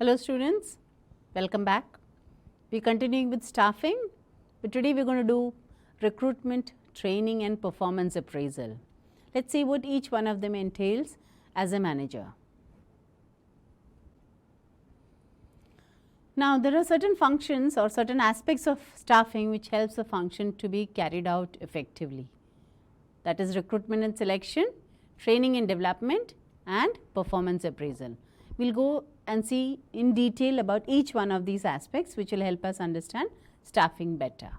Hello students, welcome back. We are continuing with staffing, but today we are going to do recruitment, training and performance appraisal. Let's see what each one of them entails as a manager. Now, there are certain functions or certain aspects of staffing which helps the function to be carried out effectively. That is recruitment and selection, training and development and performance appraisal. We will go and see in detail about each one of these aspects which will help us understand staffing better.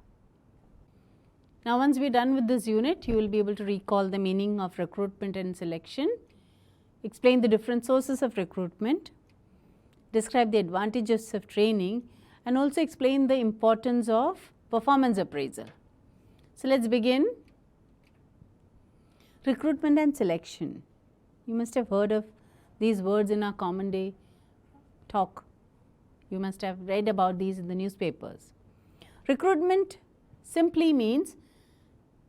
Now, once we are done with this unit, you will be able to recall the meaning of recruitment and selection, explain the different sources of recruitment, describe the advantages of training and also explain the importance of performance appraisal. So, let us begin. Recruitment and selection. You must have heard of these words in our common day talk. You must have read about these in the newspapers. Recruitment simply means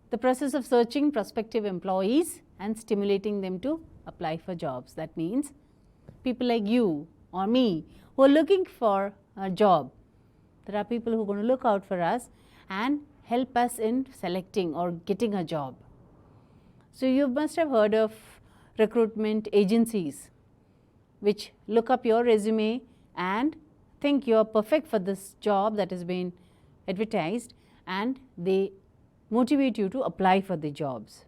the process of searching prospective employees and stimulating them to apply for jobs. That means people like you or me who are looking for a job. There are people who are going to look out for us and help us in selecting or getting a job. So, you must have heard of recruitment agencies which look up your resume and think you are perfect for this job that has been advertised and they motivate you to apply for the jobs.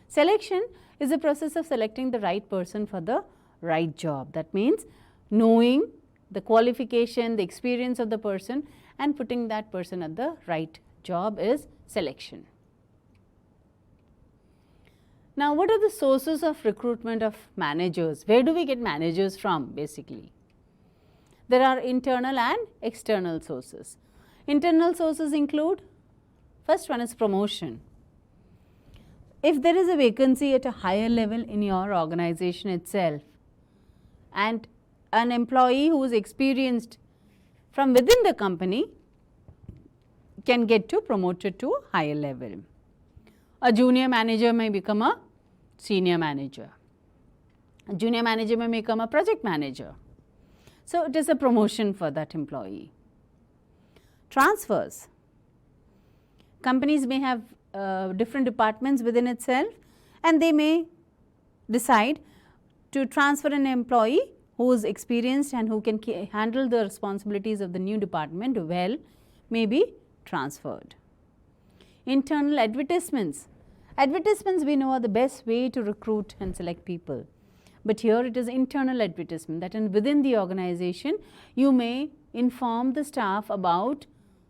Selection is the process of selecting the right person for the right job. That means knowing the qualification, the experience of the person and putting that person at the right job is selection. Now, what are the sources of recruitment of managers? Where do we get managers from basically? There are internal and external sources. Internal sources include, first one is promotion. If there is a vacancy at a higher level in your organization itself and an employee who is experienced from within the company can get promoted to a higher level. A junior manager may become a senior manager. A junior manager may become a project manager. So, it is a promotion for that employee. Transfers. Companies may have different departments within itself and they may decide to transfer an employee who is experienced and who can handle the responsibilities of the new department well, may be transferred. Internal advertisements. Advertisements we know are the best way to recruit and select people, but here it is internal advertisement that within the organization you may inform the staff about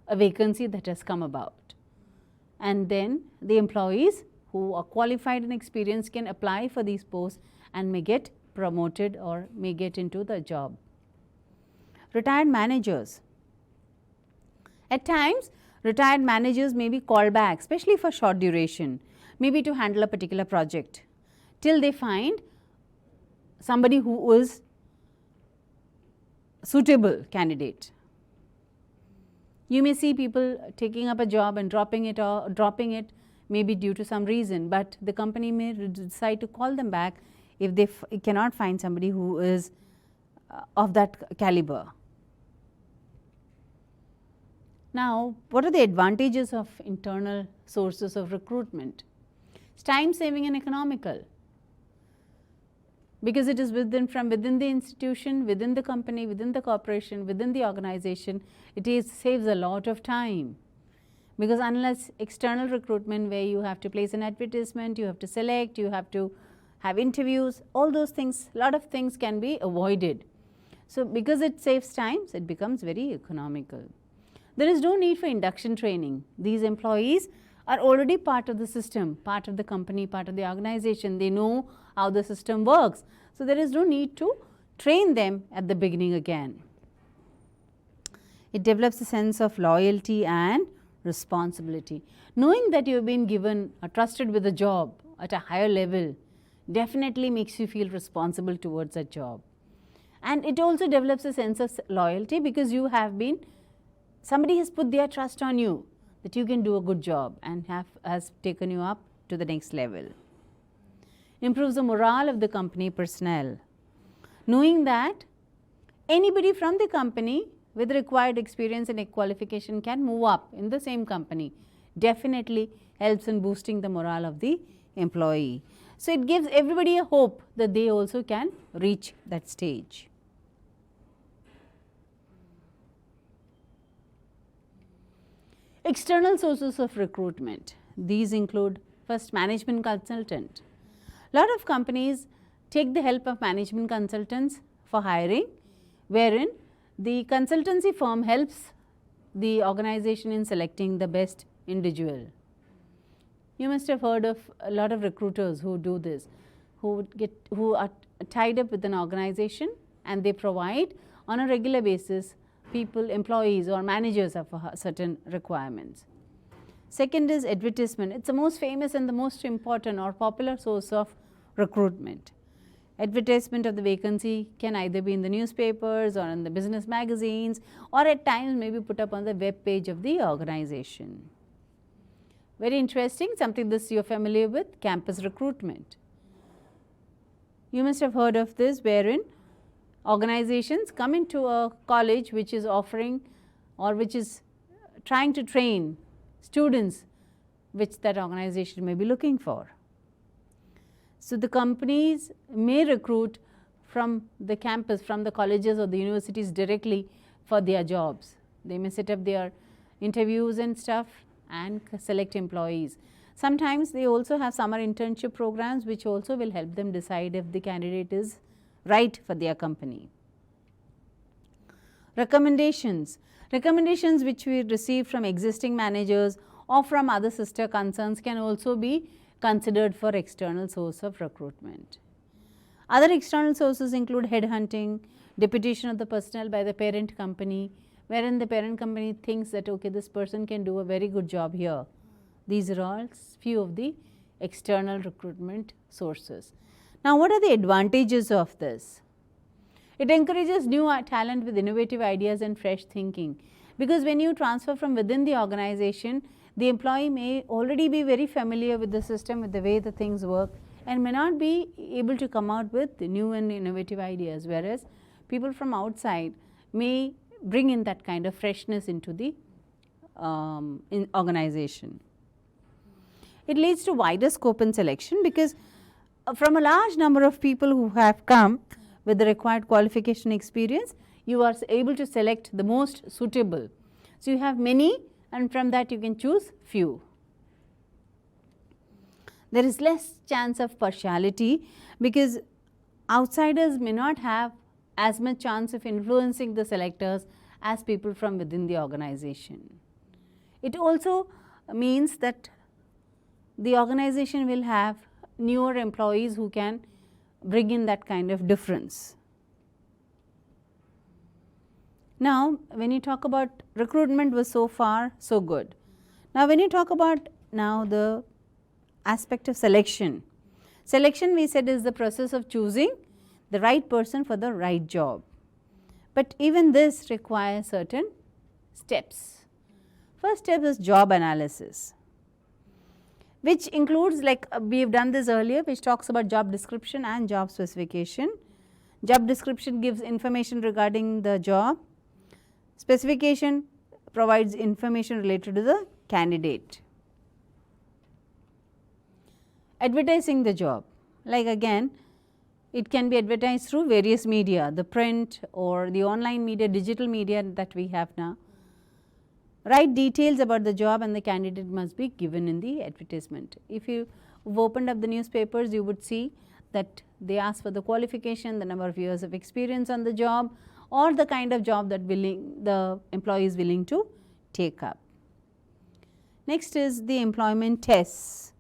a vacancy that has come about and then the employees who are qualified and experienced can apply for these posts and may get promoted or may get into the job. Retired managers. At times retired managers may be called back, especially for short duration, maybe to handle a particular project till they find somebody who is suitable candidate. You may see people taking up a job and dropping it or dropping it maybe due to some reason, but the company may decide to call them back if they cannot find somebody who is of that caliber. Now, what are the advantages of internal sources of recruitment? It's time saving and economical, because it is from within the institution, within the company, within the corporation, within the organization, saves a lot of time. Because unless external recruitment where you have to place an advertisement, you have to select, you have to have interviews, all those things, lot of things can be avoided. So, because it saves time, it becomes very economical. There is no need for induction training. These employees are already part of the system, part of the company, part of the organization. They know how the system works. So, there is no need to train them at the beginning again. It develops a sense of loyalty and responsibility. Knowing that you have been given or trusted with a job at a higher level definitely makes you feel responsible towards that job. And it also develops a sense of loyalty because you have been, somebody has put their trust on you that you can do a good job and has taken you up to the next level. Improves the morale of the company personnel. Knowing that anybody from the company with required experience and qualification can move up in the same company. Definitely helps in boosting the morale of the employee. So, it gives everybody a hope that they also can reach that stage. External sources of recruitment. These include first management consultant. Lot of companies take the help of management consultants for hiring, wherein the consultancy firm helps the organization in selecting the best individual. You must have heard of a lot of recruiters who do this, who are tied up with an organization and they provide on a regular basis people, employees or managers of certain requirements. Second is advertisement. It's the most famous and the most important or popular source of recruitment. Advertisement of the vacancy can either be in the newspapers or in the business magazines, or at times may be put up on the web page of the organization. Very interesting, something this you are familiar with, campus recruitment. You must have heard of this, wherein organizations come into a college which is offering or which is trying to train students which that organization may be looking for. So, the companies may recruit from the campus, from the colleges or the universities directly for their jobs. They may set up their interviews and stuff and select employees. Sometimes they also have summer internship programs which also will help them decide if the candidate is right for their company. Recommendations. Recommendations which we receive from existing managers or from other sister concerns can also be considered for external source of recruitment. Other external sources include headhunting, deputation of the personnel by the parent company, wherein the parent company thinks that okay, this person can do a very good job here. These are all few of the external recruitment sources. Now, what are the advantages of this? It encourages new talent with innovative ideas and fresh thinking, because when you transfer from within the organization, the employee may already be very familiar with the system, with the way the things work, and may not be able to come out with new and innovative ideas, whereas people from outside may bring in that kind of freshness into the organization. It leads to wider scope and selection, because from a large number of people who have come with the required qualification experience, you are able to select the most suitable. So, you have many, and from that you can choose few. There is less chance of partiality, because outsiders may not have as much chance of influencing the selectors as people from within the organization. It also means that the organization will have newer employees who can bring in that kind of difference. Now, when you talk about recruitment was so far so good. Now, when you talk about now the aspect of selection. Selection we said is the process of choosing the right person for the right job, but even this requires certain steps. First step is job analysis, which includes, like we have done this earlier, which talks about job description and job specification. Job description gives information regarding the job. Specification provides information related to the candidate. Advertising the job, like again it can be advertised through various media, the print or the online media, digital media that we have now. Write details about the job and the candidate must be given in the advertisement. If you have opened up the newspapers, you would see that they ask for the qualification, the number of years of experience on the job, or the kind of job that the employee is willing to take up. Next is the employment tests.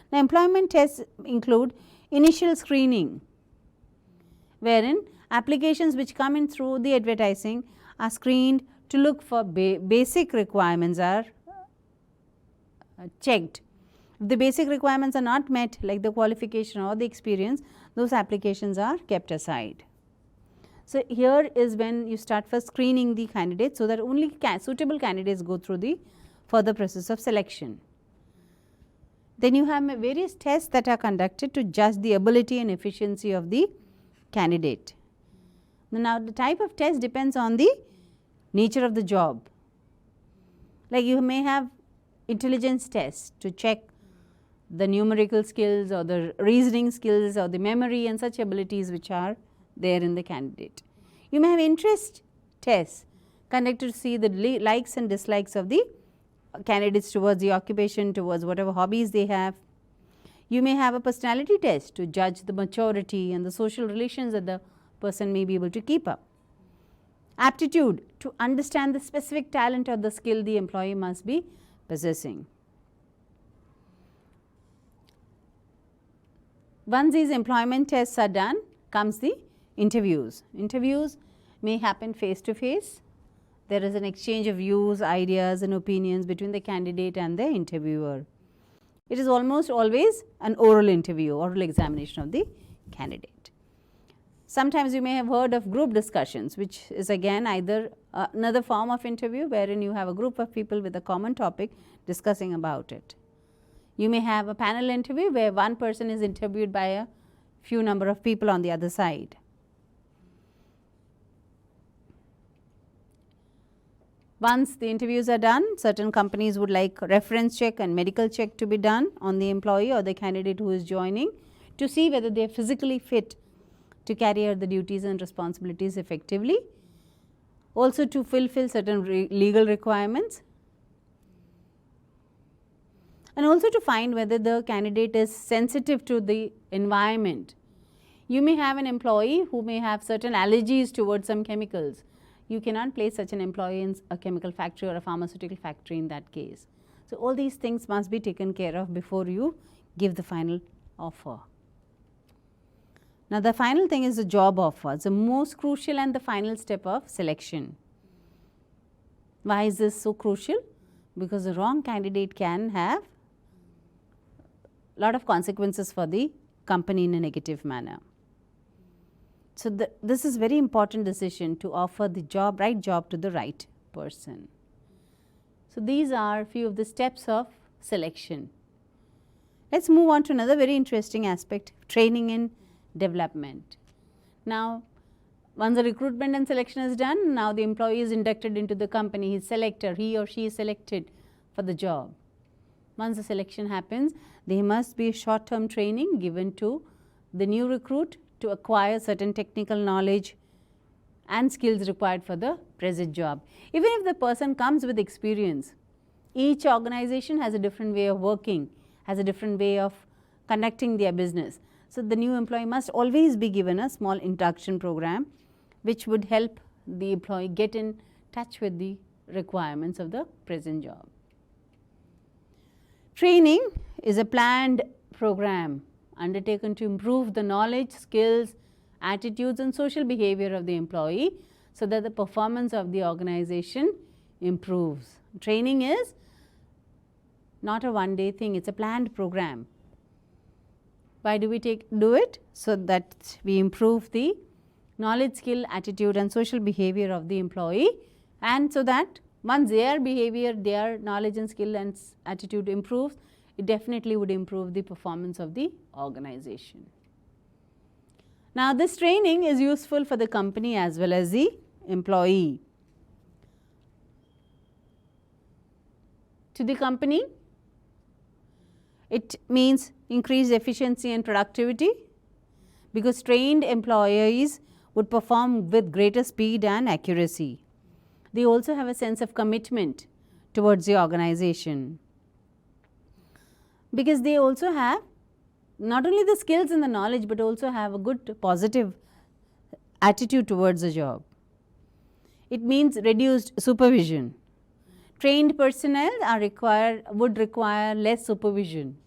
The employment tests include initial screening, wherein applications which come in through the advertising are screened to look for basic requirements are checked. If the basic requirements are not met, like the qualification or the experience, those applications are kept aside. So, here is when you start first screening the candidates, so that only suitable candidates go through the further process of selection. Then you have various tests that are conducted to judge the ability and efficiency of the candidate. Now, the type of test depends on the nature of the job. Like you may have intelligence tests to check the numerical skills or the reasoning skills or the memory and such abilities which are there in the candidate. You may have interest tests conducted to see the likes and dislikes of the candidates towards the occupation, towards whatever hobbies they have. You may have a personality test to judge the maturity and the social relations that the person may be able to keep up. Aptitude to understand the specific talent or the skill the employee must be possessing. Once these employment tests are done, comes the interviews. Interviews may happen face to face. There is an exchange of views, ideas and opinions between the candidate and the interviewer. It is almost always an oral interview, oral examination of the candidate. Sometimes you may have heard of group discussions, which is again either another form of interview wherein you have a group of people with a common topic discussing about it. You may have a panel interview where one person is interviewed by a few number of people on the other side. Once the interviews are done, certain companies would like reference check and medical check to be done on the employee or the candidate who is joining to see whether they are physically fit to carry out the duties and responsibilities effectively. Also to fulfill certain legal requirements, and also to find whether the candidate is sensitive to the environment. You may have an employee who may have certain allergies towards some chemicals. You cannot place such an employee in a chemical factory or a pharmaceutical factory in that case. So, all these things must be taken care of before you give the final offer. Now, the final thing is the job offer. It's the most crucial and the final step of selection. Why is this so crucial? Because the wrong candidate can have a lot of consequences for the company in a negative manner. So, this is very important decision to offer the right job to the right person. So, these are few of the steps of selection. Let us move on to another very interesting aspect, training and development. Now, once the recruitment and selection is done, now the employee is inducted into the company, he is selected, he or she is selected for the job. Once the selection happens, there must be short-term training given to the new recruit to acquire certain technical knowledge and skills required for the present job. Even if the person comes with experience, each organization has a different way of working, has a different way of conducting their business. So, the new employee must always be given a small induction program which would help the employee get in touch with the requirements of the present job. Training is a planned program undertaken to improve the knowledge, skills, attitudes and social behavior of the employee so that the performance of the organization improves. Training is not a one-day thing, it is a planned program. Why do we do it? So that we improve the knowledge, skill, attitude and social behavior of the employee, and so that once their behavior, their knowledge and skill and attitude improves, it definitely would improve the performance of the organization. Now, this training is useful for the company as well as the employee. To the company, it means increased efficiency and productivity, because trained employees would perform with greater speed and accuracy. They also have a sense of commitment towards the organization, because they also have not only the skills and the knowledge, but also have a good positive attitude towards the job. It means reduced supervision. Trained personnel would require less supervision,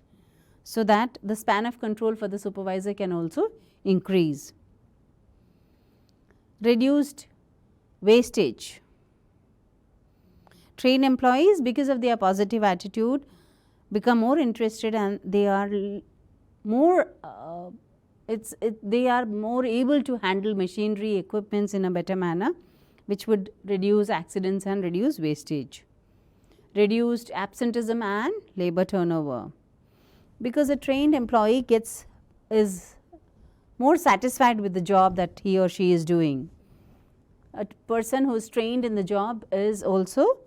so that the span of control for the supervisor can also increase. Reduced wastage. Trained employees, because of their positive attitude, become more interested and they are more able to handle machinery, equipments in a better manner, which would reduce accidents and reduce wastage. Reduced absenteeism and labor turnover, because a trained employee is more satisfied with the job that he or she is doing. a person who is trained in the job is also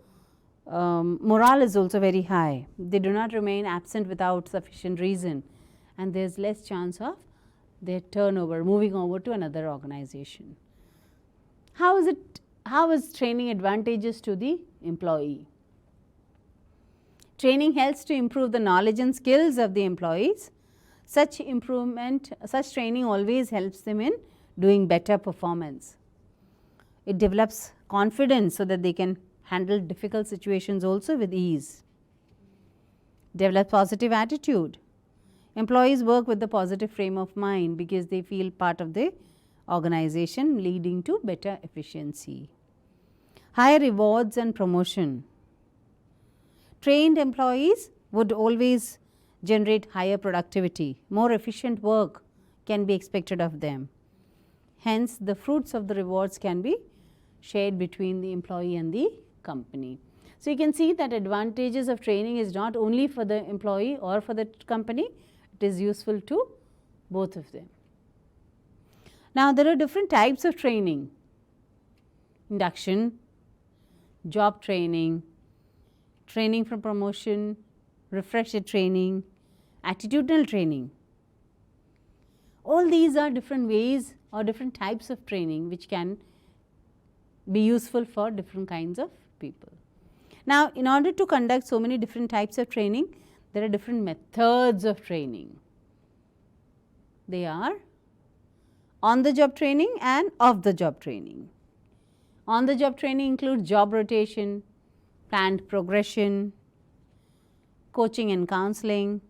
morale is also very high. They do not remain absent without sufficient reason, and there is less chance of their turnover, moving over to another organization. How is training advantageous to the employee? Training helps to improve the knowledge and skills of the employees. Such training always helps them in doing better performance. It develops confidence so that they can handle difficult situations also with ease. Develop positive attitude. Employees work with a positive frame of mind because they feel part of the organization, leading to better efficiency. Higher rewards and promotion. Trained employees would always generate higher productivity. More efficient work can be expected of them. Hence, the fruits of the rewards can be shared between the employee and the company. So, you can see that advantages of training is not only for the employee or for the company, it is useful to both of them. Now, there are different types of training: induction, job training, training for promotion, refresher training, attitudinal training. All these are different ways or different types of training which can be useful for different kinds of people. Now, in order to conduct so many different types of training, there are different methods of training. They are on the job training and off the job training. On the job training includes job rotation, planned progression, coaching and counseling,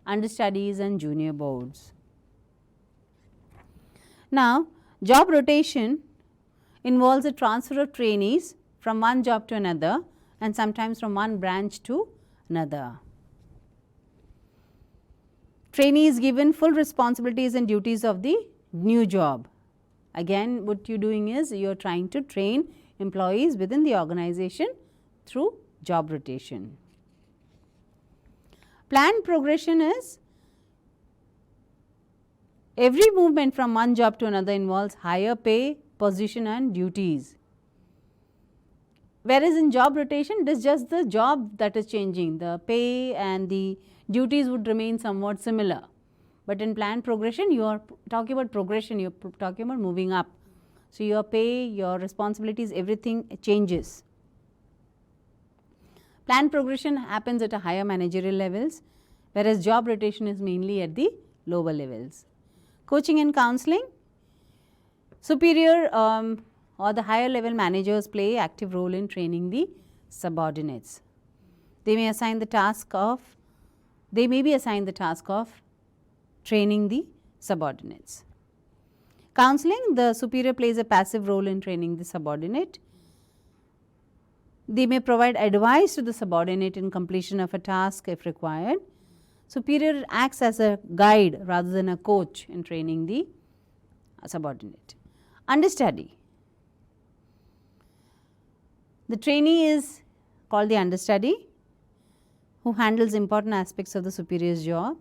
understudies and junior boards. Now, job rotation involves a transfer of trainees from one job to another and sometimes from one branch to another. Trainee is given full responsibilities and duties of the new job. Again, what you are doing is you are trying to train employees within the organization through job rotation. Planned progression is every movement from one job to another involves higher pay, position and duties. Whereas in job rotation, it is just the job that is changing, the pay and the duties would remain somewhat similar. But in planned progression, you are talking about progression, you are talking about moving up. So, your pay, your responsibilities, everything changes. Planned progression happens at a higher managerial levels, whereas job rotation is mainly at the lower levels. Coaching and counseling, superior or the higher level managers play active role in training the subordinates. They may be assigned the task of training the subordinates. Counseling, the superior plays a passive role in training the subordinate. They may provide advice to the subordinate in completion of a task if required. Superior acts as a guide rather than a coach in training the subordinate. Understudy. The trainee is called the understudy who handles important aspects of the superior's job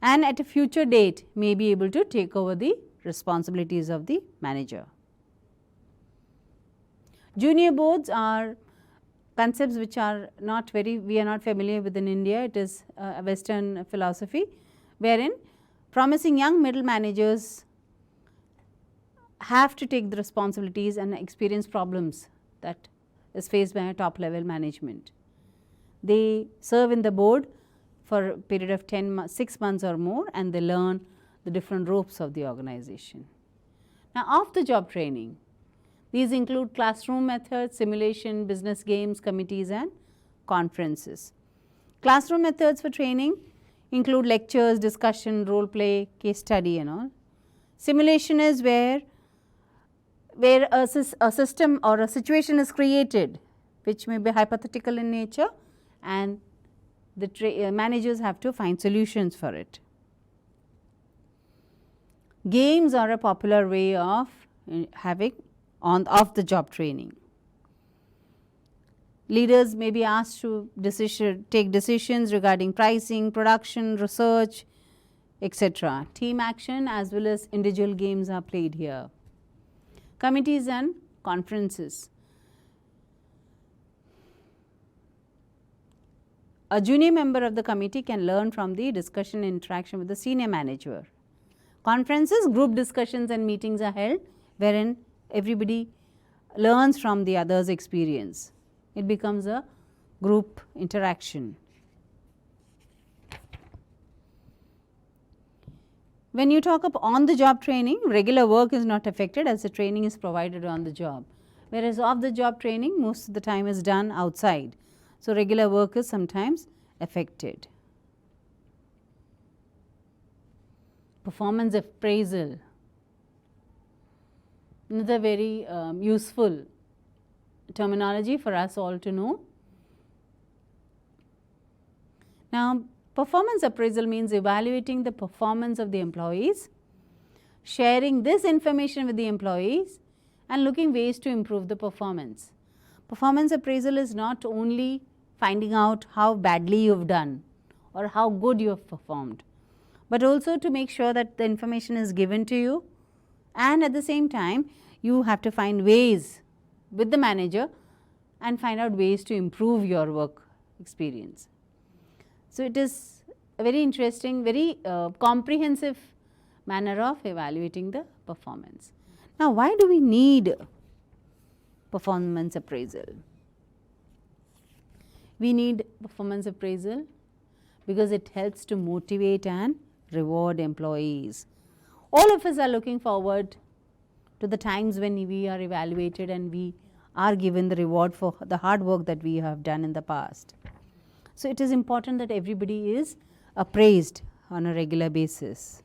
and at a future date may be able to take over the responsibilities of the manager. Junior boards are concepts which are not we are not familiar with in India. It is a Western philosophy wherein promising young middle managers have to take the responsibilities and experience problems that is faced by a top level management. They serve in the board for a period of 6 months or more and they learn the different ropes of the organization. Now, off the job training, these include classroom methods, simulation, business games, committees and conferences. Classroom methods for training include lectures, discussion, role play, case study and all. Simulation is where a system or a situation is created which may be hypothetical in nature and the managers have to find solutions for it. Games are a popular way of having off the job training. Leaders may be asked to take decisions regarding pricing, production, research, etc. Team action as well as individual games are played here. Committees and conferences. A junior member of the committee can learn from the discussion and interaction with the senior manager. Conferences, group discussions and meetings are held wherein everybody learns from the other's experience. It becomes a group interaction. When you talk of on-the-job training, regular work is not affected as the training is provided on the job, whereas off-the-job training most of the time is done outside. So, regular work is sometimes affected. Performance appraisal, another very useful terminology for us all to know. Now, performance appraisal means evaluating the performance of the employees, sharing this information with the employees and looking ways to improve the performance. Performance appraisal is not only finding out how badly you have done or how good you have performed, but also to make sure that the information is given to you, and at the same time you have to find ways with the manager and find out ways to improve your work experience. So, it is a very interesting, very comprehensive manner of evaluating the performance. Now, why do we need performance appraisal? We need performance appraisal because it helps to motivate and reward employees. All of us are looking forward to the times when we are evaluated and we are given the reward for the hard work that we have done in the past. So, it is important that everybody is appraised on a regular basis.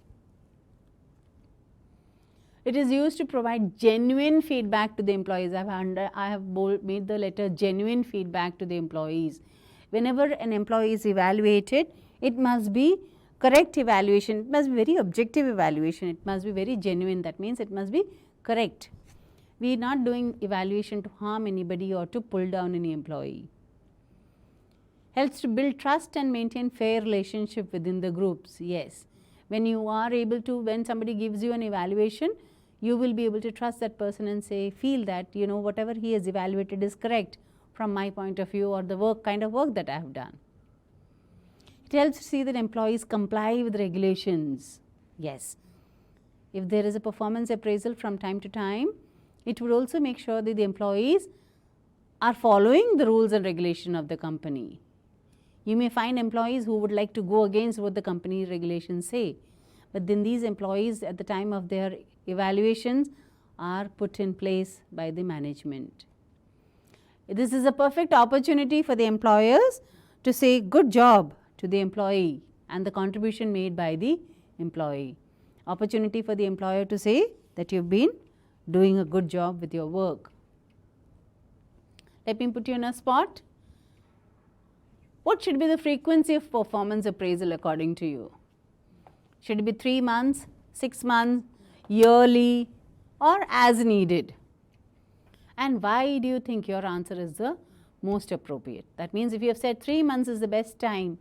It is used to provide genuine feedback to the employees. I have made the letter genuine feedback to the employees. Whenever an employee is evaluated, it must be correct evaluation, it must be very objective evaluation, it must be very genuine. That means it must be correct. We are not doing evaluation to harm anybody or to pull down any employee. Helps to build trust and maintain fair relationship within the groups. Yes, when you are able to, when somebody gives you an evaluation, you will be able to trust that person and say, feel that, you know, whatever he has evaluated is correct from my point of view or the work, kind of work that I have done. It helps to see that employees comply with regulations. Yes, if there is a performance appraisal from time to time, it would also make sure that the employees are following the rules and regulation of the company. You may find employees who would like to go against what the company regulations say, but then these employees at the time of their evaluations are put in place by the management. This is a perfect opportunity for the employers to say good job to the employee and the contribution made by the employee. Opportunity for the employer to say that you have been doing a good job with your work. Let me put you in a spot. What should be the frequency of performance appraisal according to you? Should it be 3 months, 6 months, yearly, or as needed? And why do you think your answer is the most appropriate? That means if you have said 3 months is the best time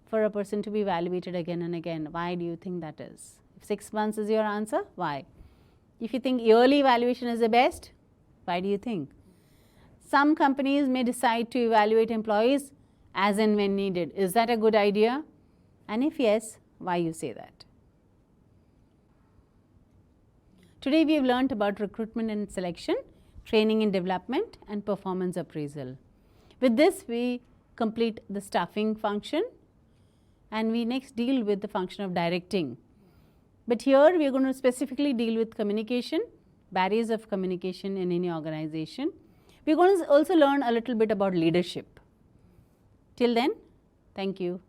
for a person to be evaluated again and again, why do you think that is? If 6 months is your answer, why? If you think yearly evaluation is the best, why do you think? Some companies may decide to evaluate employees as and when needed. Is that a good idea? And if yes, why you say that? Today we have learnt about recruitment and selection, training and development, and performance appraisal. With this we complete the staffing function and we next deal with the function of directing. But here we are going to specifically deal with communication, barriers of communication in any organization. We are going to also learn a little bit about leadership. Till then, thank you.